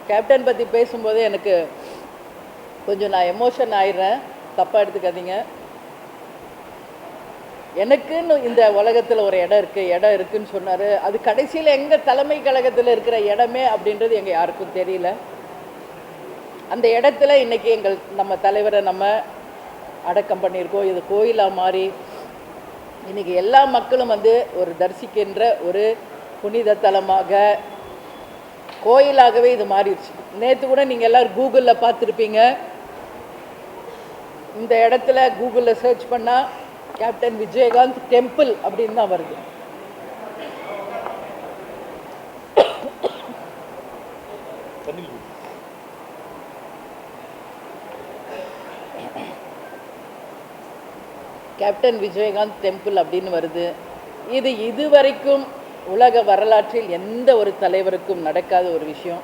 Captain பற்றி பேசும்போது எனக்கு கொஞ்சம் நான் எமோஷன் ஆயிடுறேன், தப்பாக எடுத்துக்காதீங்க. எனக்குன்னு இந்த உலகத்தில் ஒரு இடம் இருக்குன்னு சொன்னார். அது கடைசியில் எங்கள் தலைமை கழகத்தில் இருக்கிற இடமே அப்படின்றது எங்கள் யாருக்கும் தெரியல. அந்த இடத்துல இன்றைக்கி நம்ம தலைவரை நம்ம அடக்கம் பண்ணியிருக்கோம். இது கோயிலாக மாறி இன்றைக்கி எல்லா மக்களும் ஒரு தரிசிக்கின்ற ஒரு புனித தலமாக, கோயிலாகவே இது மாறிடுச்சு. நேற்று கூட நீங்கள் எல்லோரும் கூகுளில் பார்த்துருப்பீங்க. இந்த இடத்துல கூகுளில் சர்ச் பண்ணால் கேப்டன் விஜயகாந்த் டெம்பிள் அப்படின்னு தான் வருது. கேப்டன் விஜயகாந்த் டெம்பிள் அப்படின்னு வருது. இதுவரைக்கும் உலக வரலாற்றில் எந்த ஒரு தலைவருக்கும் நடக்காத ஒரு விஷயம்.